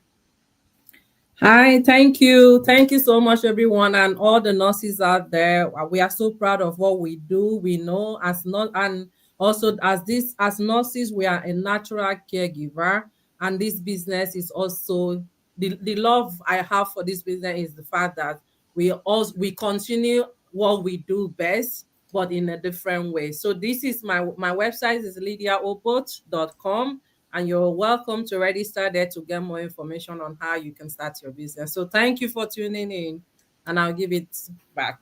Hi, thank you. Thank you so much, everyone, and all the nurses out there. We are so proud of what we do. We know as not, and also as nurses, we are a natural caregiver, and this business is also the love I have for this business is the fact that we continue what we do best, but in a different way. So this is my website is lydiaobot.com. and you're welcome to register there to get more information on how you can start your business. So thank you for tuning in, and I'll give it back.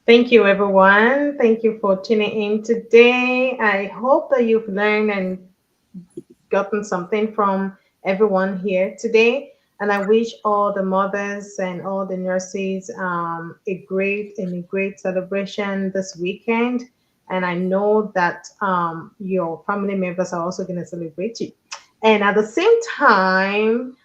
Thank you, everyone. Thank you for tuning in today. I hope that you've learned and gotten something from everyone here today. And I wish all the mothers and all the nurses a great celebration this weekend. And I know that your family members are also going to celebrate you. And at the same time,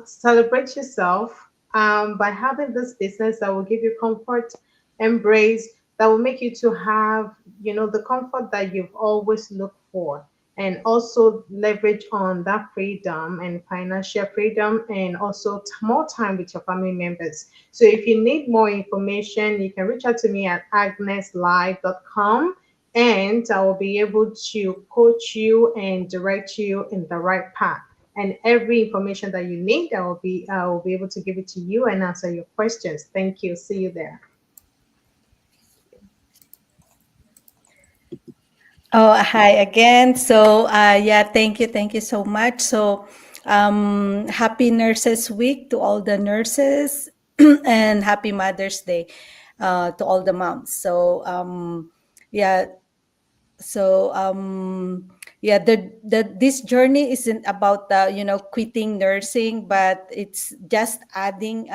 celebrate yourself by having this business that will give you comfort, embrace, that will make you to have, the comfort that you've always looked for, and also leverage on that freedom and financial freedom, and also more time with your family members. So if you need more information, you can reach out to me at agneslive.com, and I will be able to coach you and direct you in the right path. And every information that you need, I will be able to give it to you and answer your questions. Thank you. See you there. Oh, hi again. So, yeah, thank you so much. So, happy Nurses Week to all the nurses, and happy Mother's Day to all the moms. So, yeah, so yeah, the this journey isn't about quitting nursing, but it's just adding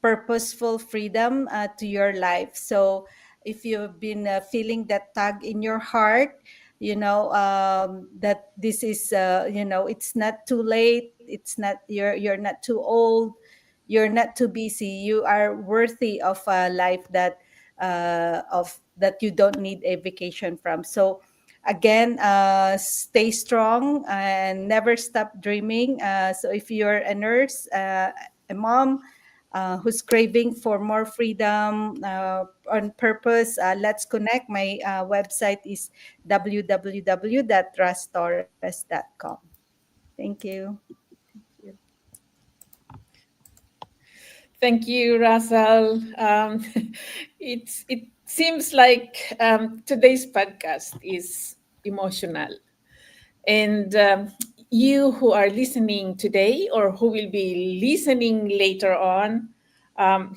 purposeful freedom to your life. So if you've been feeling that tug in your heart, that this is it's not too late, it's not, you're not too old, you're not too busy, you are worthy of a life that you don't need a vacation from. So again, stay strong and never stop dreaming. So if you're a nurse, a mom who's craving for more freedom on purpose, let's connect. My website is www.rastores.com. Thank you. Thank you, Russell. It seems like today's podcast is emotional, and you who are listening today or who will be listening later on, um,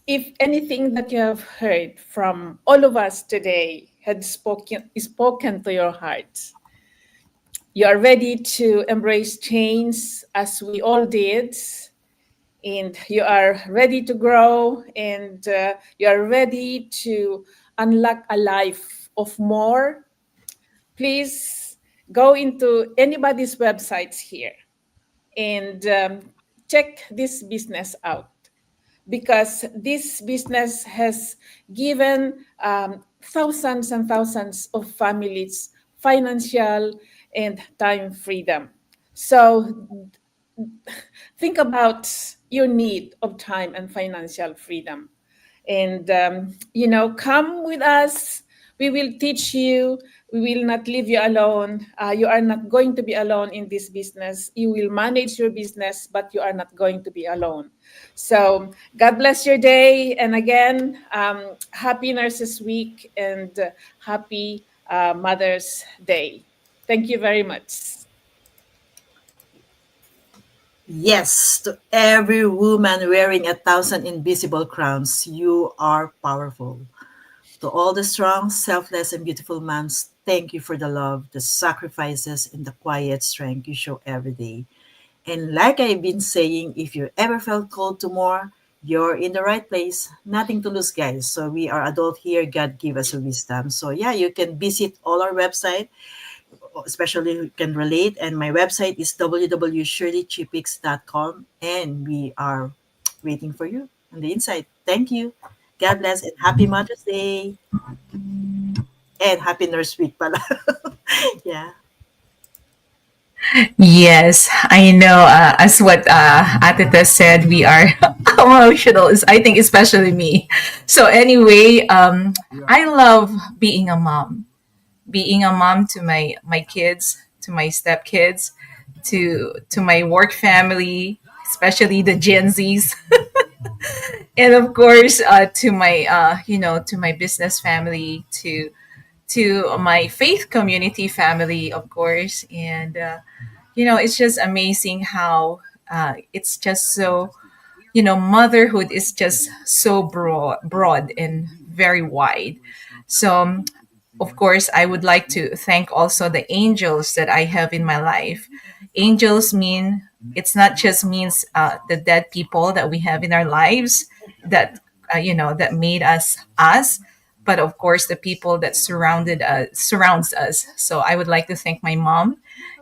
if anything that you have heard from all of us today had spoken to your heart, you are ready to embrace change as we all did, and you are ready to grow, and you are ready to unlock a life of more, please go into anybody's websites here and check this business out, because this business has given thousands and thousands of families financial and time freedom. So think about your need of time and financial freedom. And, come with us. We will teach you. We will not leave you alone. You are not going to be alone in this business. You will manage your business, but you are not going to be alone. So, God bless your day. And again, happy Nurses Week and happy Mother's Day. Thank you very much. Yes, to every woman wearing 1,000 invisible crowns, you are powerful. To all the strong, selfless, and beautiful moms, thank you for the love, the sacrifices, and the quiet strength you show every day. And like I've been saying, if you ever felt called to more, you're in the right place. Nothing to lose, guys. So we are adult here. God give us a wisdom. So yeah, you can visit all our website, especially who can relate. And my website is www.shirleychipix.com. And we are waiting for you on the inside. Thank you. God bless and happy Mother's Day. And happy Nurse Week pala. Yeah. Yes, I know. As what Atita said, we are emotional. I think especially me. So anyway, I love being a mom. Being a mom to my kids, to my stepkids, to my work family, especially the Gen Zs, and of course to my to my business family, to to my faith community family, of course. And, it's just amazing how it's just so, motherhood is just so broad and very wide. So, of course, I would like to thank also the angels that I have in my life. Angels mean it's not just means the dead people that we have in our lives that that made us, but of course the people that surrounds us. So I would like to thank my mom,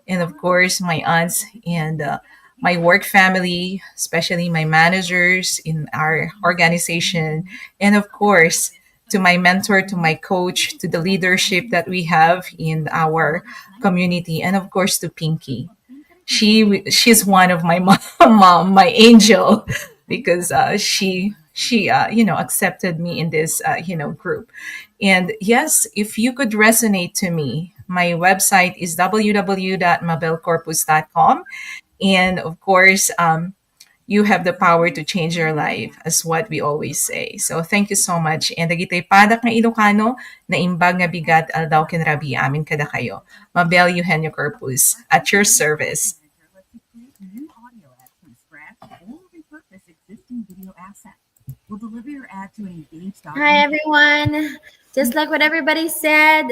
and of course my aunts and my work family, especially my managers in our organization, and of course to my mentor, to my coach, to the leadership that we have in our community, and of course to Pinky. She's one of my mom, my angel, because she accepted me in this group. And yes, if you could resonate to me, my website is www.mabelcorpus.com. And of course, you have the power to change your life, as what we always say. So thank you so much. And dagitoy padak nga Ilocano, na imbag nga bigat aldaw kenrabi amin kada kayo. Mabel Eugenio Corpus, at your service. Hi everyone. Just like what everybody said,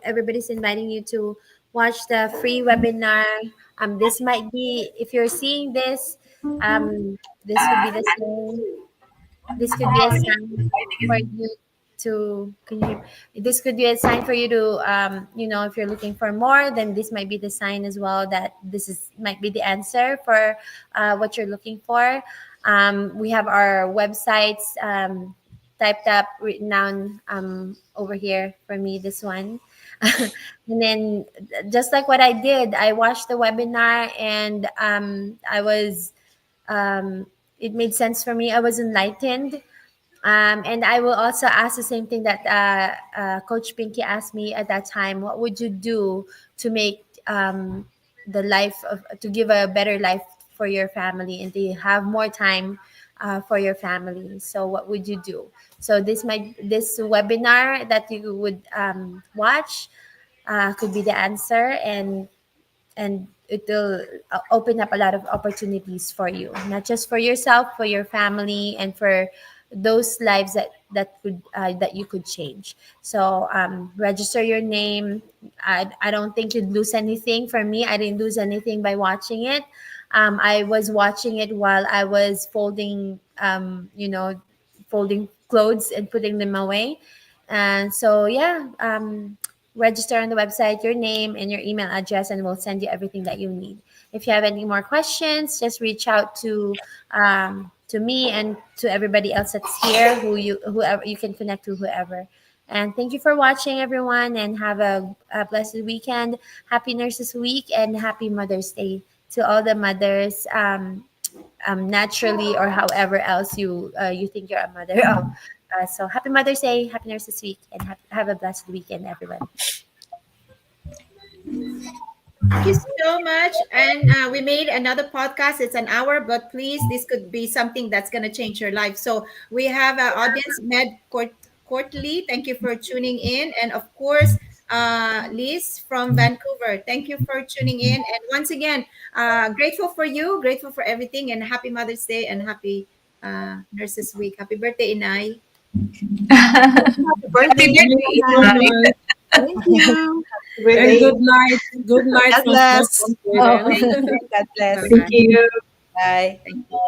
everybody's inviting you to watch the free webinar. This might be, if you're seeing this, this could be the same. This could be a sign for you to. Can you? This could be a sign for you to, if you're looking for more, then this might be the sign as well that this is might be the answer for what you're looking for. We have our websites typed up, written down over here for me. This one, and then just like what I did, I watched the webinar and I was. It made sense for me. I was enlightened. And I will also ask the same thing that Coach Pinky asked me at that time. What would you do to make to give a better life for your family and to have more time for your family? So what would you do? So this webinar that you would watch could be the answer, and it will open up a lot of opportunities for you, not just for yourself, for your family, and for those lives that you could change. So register your name. I don't think you'd lose anything. For me, I didn't lose anything by watching it. I was watching it while I was folding clothes and putting them away. And so, yeah, register on the website, your name and your email address, and we'll send you everything that you need. If you have any more questions, just reach out to me and to everybody else that's here, whoever you can connect to, whoever. And thank you for watching, everyone, and have a blessed weekend. Happy Nurses Week and happy Mother's Day to all the mothers. Naturally or however else you think you're a mother of. So happy Mother's Day, happy Nurses Week, and have a blessed weekend, everyone. Thank you so much. And we made another podcast. It's an hour, but please, this could be something that's going to change your life. So we have our audience, Courtly. Thank you for tuning in. And of course, Liz from Vancouver. Thank you for tuning in. And once again, grateful for you, grateful for everything, and happy Mother's Day and happy Nurses Week. Happy birthday, Inay. Happy birthday. Thank you so much. Thank you. And good night. Good night God from bless. Sweden. Oh, God bless. Bye-bye. Thank you. Bye. Thank you.